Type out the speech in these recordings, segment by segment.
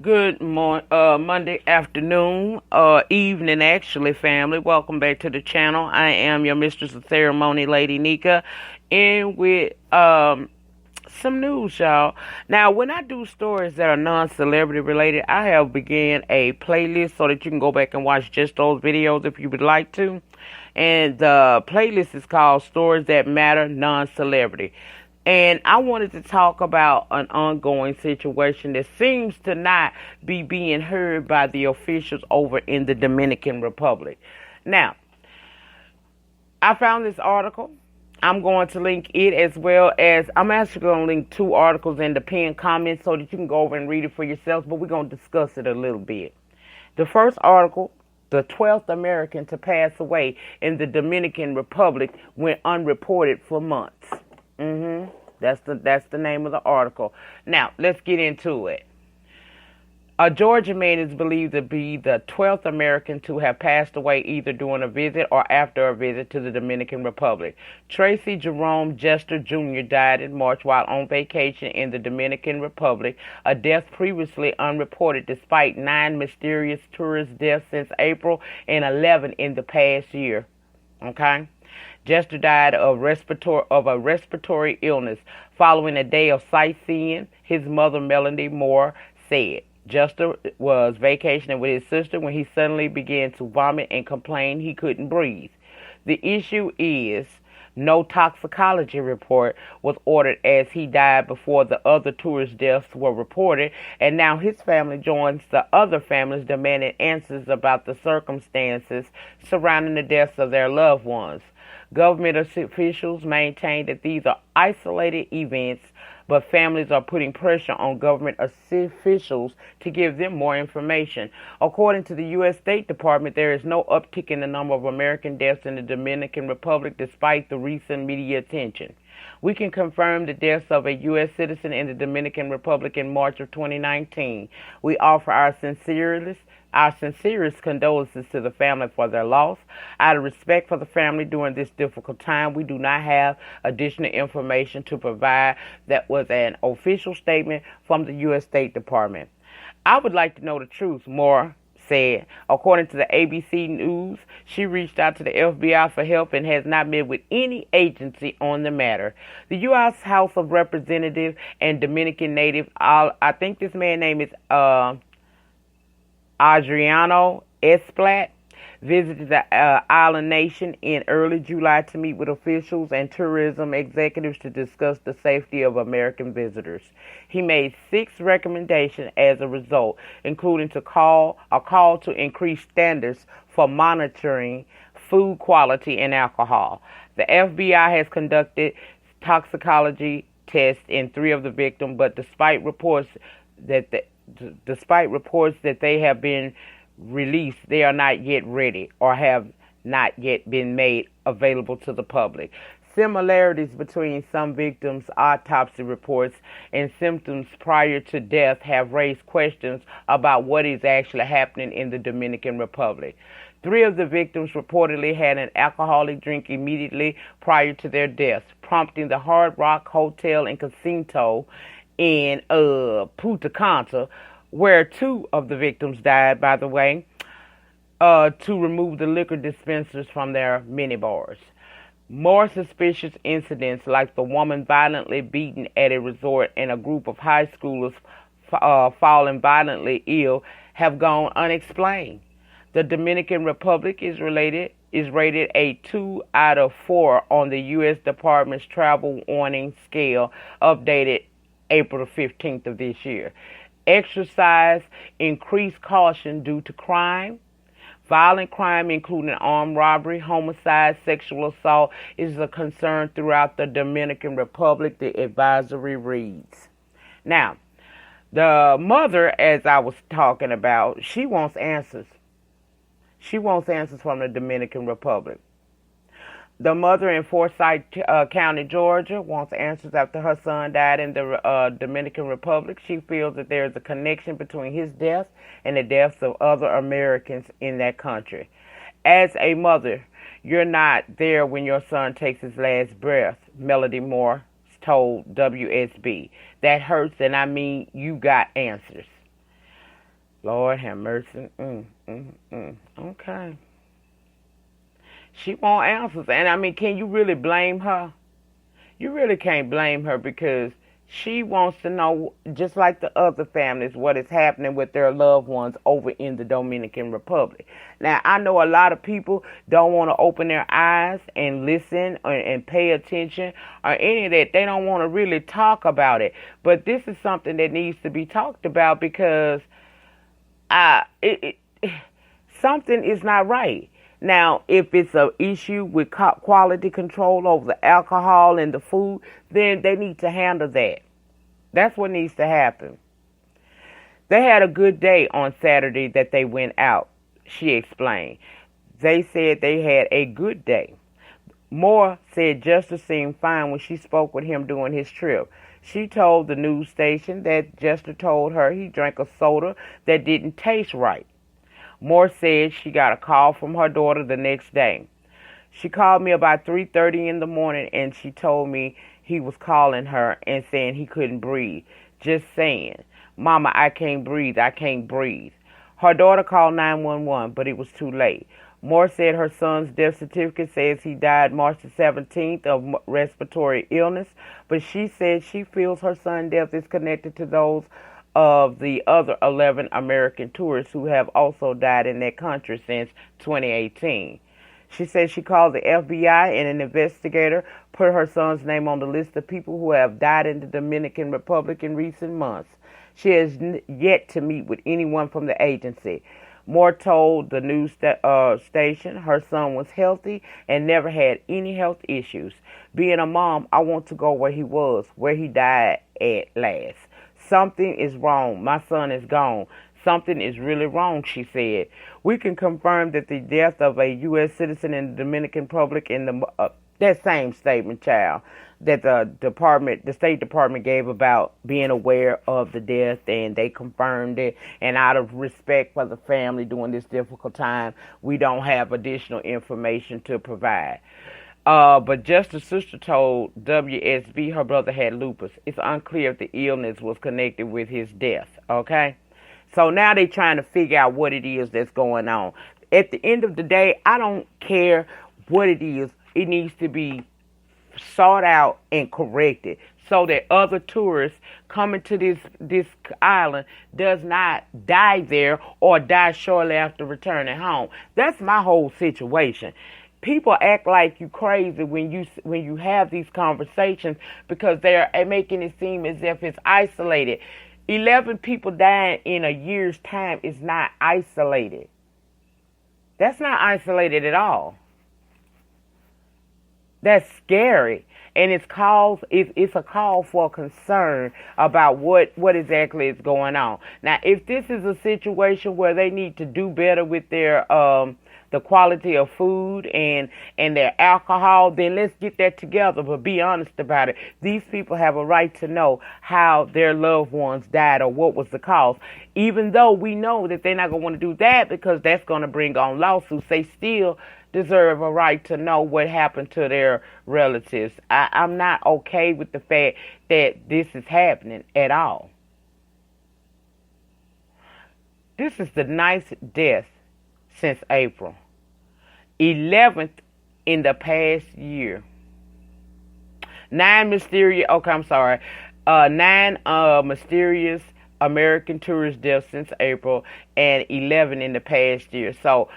Good Monday afternoon, evening actually, family. Welcome back to the channel. I am your mistress of ceremony, Lady Nyca, and with some news, y'all. Now, when I do stories that are non-celebrity related, I have began a playlist so that you can go back and watch just those videos if you would like to. And the playlist is called Stories That Matter Non-Celebrity. And I wanted to talk about an ongoing situation that seems to not be being heard by the officials over in the Dominican Republic. Now, I found this article. I'm going to link it as well as I'm actually going to link two articles in the pinned comments so that you can go over and read it for yourself, but we're going to discuss it a little bit. The first article, the 12th American to pass away in the Dominican Republic, went unreported for months. That's the name of the article. Now, let's get into it. A Georgia man is believed to be the 12th American to have passed away either during a visit or after a visit to the Dominican Republic. Tracy Jerome Jester Jr. died in March while on vacation in the Dominican Republic, a death previously unreported despite 9 mysterious tourist deaths since April and 11 in the past year. Okay? Jester died of a respiratory illness following a day of sightseeing, his mother, Melanie Moore, said. Jester was vacationing with his sister when he suddenly began to vomit and complain he couldn't breathe. The issue is no toxicology report was ordered as he died before the other tourist deaths were reported, and now his family joins the other families demanding answers about the circumstances surrounding the deaths of their loved ones. Government officials maintain that these are isolated events, but families are putting pressure on government officials to give them more information. According to the U.S. State Department, there is no uptick in the number of American deaths in the Dominican Republic despite the recent media attention. We can confirm the deaths of a U.S. citizen in the Dominican Republic in March of 2019. We offer our sincerest condolences to the family for their loss. Out of respect for the family during this difficult time, we do not have additional information to provide. That was an official statement from the U.S. State Department. I would like to know the truth, Moore said. According to the ABC News, she reached out to the FBI for help and has not met with any agency on the matter. The U.S. House of Representatives and Dominican native, I think this man's name is Adriano Esplat, visited the island nation in early July to meet with officials and tourism executives to discuss the safety of American visitors. He made 6 recommendations as a result, including a call to increase standards for monitoring food quality and alcohol. The FBI has conducted toxicology tests in 3 of the victims, but despite reports that they have been released, they are not yet ready or have not yet been made available to the public. Similarities between some victims' autopsy reports and symptoms prior to death have raised questions about what is actually happening in the Dominican Republic. 3 of the victims reportedly had an alcoholic drink immediately prior to their deaths, prompting the Hard Rock Hotel and Casino in Punta Cana, where 2 of the victims died, by the way, to remove the liquor dispensers from their minibars. More suspicious incidents, like the woman violently beaten at a resort and a group of high schoolers falling violently ill, have gone unexplained. The Dominican Republic is rated a 2 out of 4 on the U.S. Department's travel warning scale, updated April 15th of this year. Exercise increased caution due to crime. Violent crime, including armed robbery, homicide, sexual assault, is a concern throughout the Dominican Republic, the advisory reads. Now, the mother, as I was talking about, she wants answers. She wants answers from the Dominican Republic. The mother in Forsyth County, Georgia, wants answers after her son died in the Dominican Republic. She feels that there is a connection between his death and the deaths of other Americans in that country. As a mother, you're not there when your son takes his last breath, Melody Moore told WSB. That hurts, and I mean, you got answers. Lord have mercy. Okay. She want answers. And I mean, can you really blame her? You really can't blame her because she wants to know, just like the other families, what is happening with their loved ones over in the Dominican Republic. Now, I know a lot of people don't want to open their eyes and listen and pay attention or any of that. They don't want to really talk about it. But this is something that needs to be talked about because something is not right. Now, if it's an issue with quality control over the alcohol and the food, then they need to handle that. That's what needs to happen. They had a good day on Saturday that they went out, she explained. They said they had a good day. Moore said Justice seemed fine when she spoke with him during his trip. She told the news station that Justice told her he drank a soda that didn't taste right. Moore said she got a call from her daughter the next day. She called me about 3:30 in the morning and she told me he was calling her and saying he couldn't breathe. Just saying, "Mama, I can't breathe, I can't breathe." Her daughter called 911, but it was too late. Moore said her son's death certificate says he died March the 17th of respiratory illness, but she said she feels her son's death is connected to those of the other 11 American tourists who have also died in that country since 2018. She said she called the FBI and an investigator put her son's name on the list of people who have died in the Dominican Republic in recent months. She has yet to meet with anyone from the agency. Moore told the news station her son was healthy and never had any health issues. Being a mom, I want to go where he was, where he died at last. Something is wrong. My son is gone. Something is really wrong, she said. We can confirm that the death of a U.S. citizen in the Dominican Republic in the that same statement, child, that the State Department gave about being aware of the death, and they confirmed it. And out of respect for the family during this difficult time, we don't have additional information to provide. But Justice's sister told WSB her brother had lupus. It's unclear if the illness was connected with his death, okay? So now they're trying to figure out what it is that's going on. At the end of the day, I don't care what it is. It needs to be sought out and corrected so that other tourists coming to this island does not die there or die shortly after returning home. That's my whole situation. People act like you crazy when you have these conversations because they're making it seem as if it's isolated. 11 people dying in a year's time is not isolated. That's not isolated at all. That's scary. And it's a call for concern about what exactly is going on. Now, if this is a situation where they need to do better with their the quality of food and their alcohol, then let's get that together. But be honest about it. These people have a right to know how their loved ones died or what was the cause. Even though we know that they're not going to want to do that because that's going to bring on lawsuits, they still deserve a right to know what happened to their relatives. I'm not okay with the fact that this is happening at all. This is the ninth death since April. 11th in the past year. 9 mysterious American tourist deaths since April and 11 in the past year. So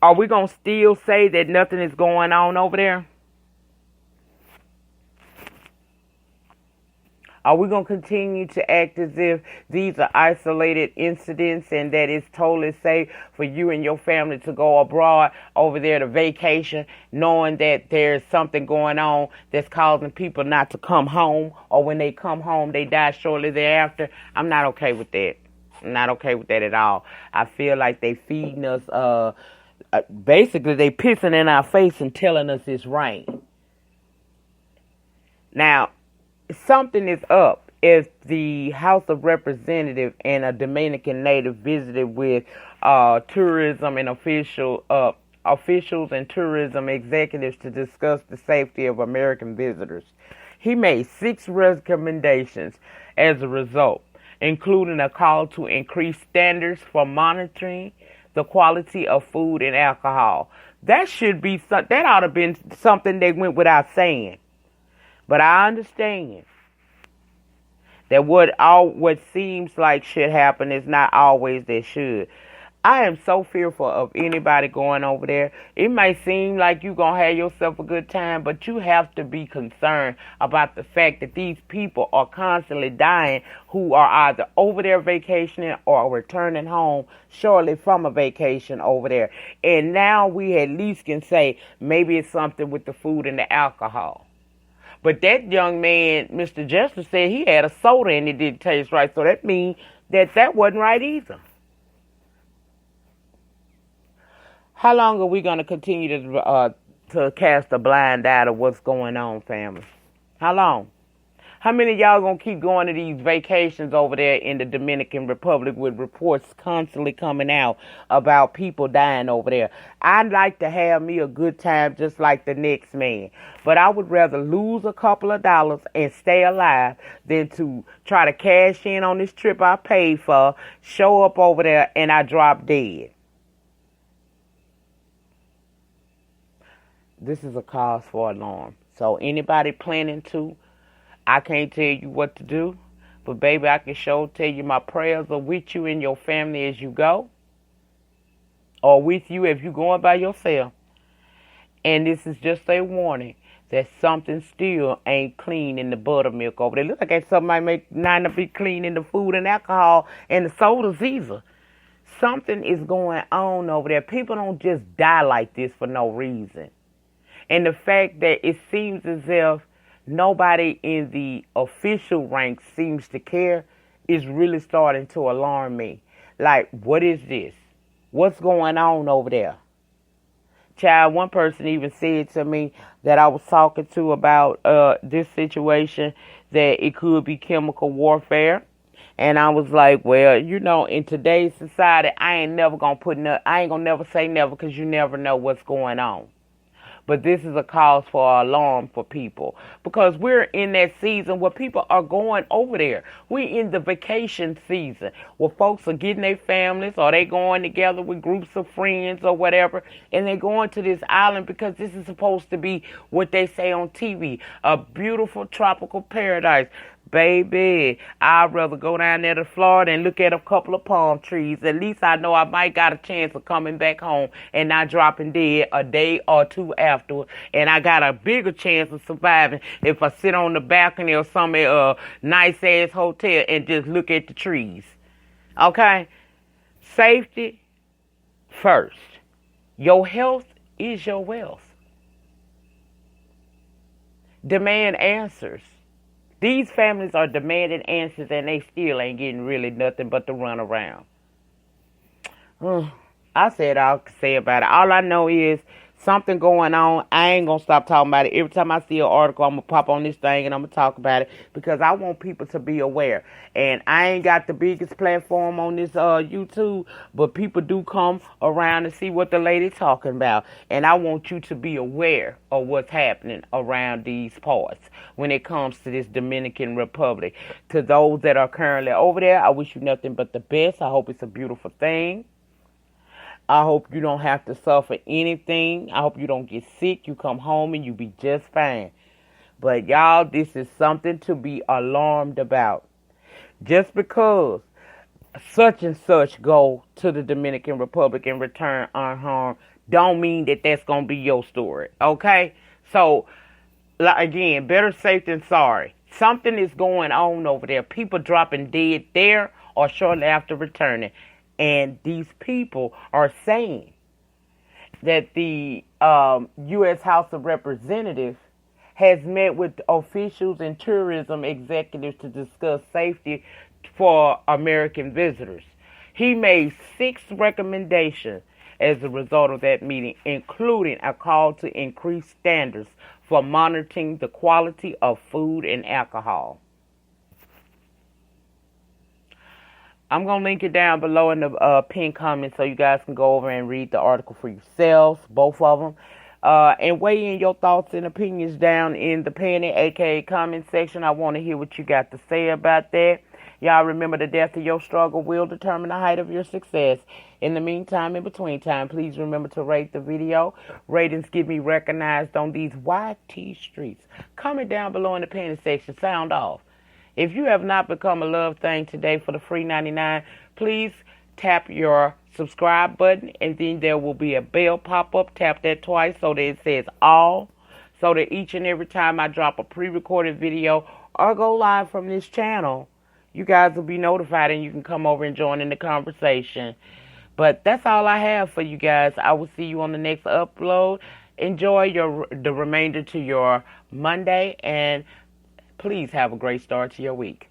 are we going to still say that nothing is going on over there? Are we going to continue to act as if these are isolated incidents and that it's totally safe for you and your family to go abroad over there to vacation, knowing that there's something going on that's causing people not to come home, or when they come home, they die shortly thereafter? I'm not okay with that. I'm not okay with that at all. I feel like they feeding us, basically they pissing in our face and telling us it's rain. Now, something is up if the House of Representatives and a Dominican native visited with tourism and officials and tourism executives to discuss the safety of American visitors. He made 6 recommendations as a result. including a call to increase standards for monitoring the quality of food and alcohol. That should be that ought to have been something they went without saying. But I understand that what seems like should happen is not always that should. I am so fearful of anybody going over there. It may seem like you're going to have yourself a good time, but you have to be concerned about the fact that these people are constantly dying who are either over there vacationing or returning home shortly from a vacation over there. And now we at least can say maybe it's something with the food and the alcohol. But that young man, Mr. Jester, said he had a soda and it didn't taste right. So that means that wasn't right either. How long are we going to continue to cast a blind eye to what's going on, family? How long? How many of y'all going to keep going to these vacations over there in the Dominican Republic with reports constantly coming out about people dying over there? I'd like to have me a good time just like the next man. But I would rather lose a couple of dollars and stay alive than to try to cash in on this trip I paid for, show up over there, and I drop dead. This is a cause for alarm. So anybody planning to, I can't tell you what to do, but baby, I can sure tell you my prayers are with you and your family as you go, or with you if you're going by yourself. And this is just a warning that something still ain't clean in the buttermilk over there. Look like somebody not to be clean in the food and alcohol and the sodas either. Something is going on over there. People don't just die like this for no reason. And the fact that it seems as if nobody in the official ranks seems to care is really starting to alarm me. Like, what is this? What's going on over there? Child, one person even said to me that I was talking to about this situation, that it could be chemical warfare. And I was like, well, in today's society, I ain't gonna never say never, because you never know what's going on. But this is a cause for alarm for people, because we're in that season where people are going over there. We're in the vacation season where folks are getting their families, or they going together with groups of friends or whatever, and they're going to this island because this is supposed to be what they say on TV, a beautiful tropical paradise. Baby, I'd rather go down there to Florida and look at a couple of palm trees. At least I know I might got a chance of coming back home and not dropping dead a day or two afterwards. And I got a bigger chance of surviving if I sit on the balcony or some nice-ass hotel and just look at the trees. Okay? Safety first. Your health is your wealth. Demand answers. These families are demanding answers, and they still ain't getting really nothing but the run around. I said all I could say about it. All I know is something going on. I ain't going to stop talking about it. Every time I see an article, I'm going to pop on this thing and I'm going to talk about it, because I want people to be aware. And I ain't got the biggest platform on this YouTube, but people do come around and see what the lady's talking about. And I want you to be aware of what's happening around these parts when it comes to this Dominican Republic. To those that are currently over there, I wish you nothing but the best. I hope it's a beautiful thing. I hope you don't have to suffer anything. I hope you don't get sick. You come home and you be just fine. But y'all, this is something to be alarmed about. Just because such and such go to the Dominican Republic and return unharmed, don't mean that that's going to be your story. Okay? So, again, better safe than sorry. Something is going on over there. People dropping dead there or shortly after returning. And these people are saying that the U.S. House of Representatives has met with officials and tourism executives to discuss safety for American visitors. He made 6 recommendations as a result of that meeting, including a call to increase standards for monitoring the quality of food and alcohol. I'm going to link it down below in the pinned comments so you guys can go over and read the article for yourselves, both of them. And weigh in your thoughts and opinions down in the pinned, aka comment section. I want to hear what you got to say about that. Y'all remember, the depth of your struggle will determine the height of your success. In the meantime, in between time, please remember to rate the video. Ratings get me recognized on these YT streets. Comment down below in the comment section. Sound off. If you have not become a Love Thing today for the free 99, please tap your subscribe button, and then there will be a bell pop up. Tap that twice so that it says all, so that each and every time I drop a pre-recorded video or go live from this channel, you guys will be notified and you can come over and join in the conversation. But that's all I have for you guys. I will see you on the next upload. Enjoy the remainder to your Monday, and please have a great start to your week.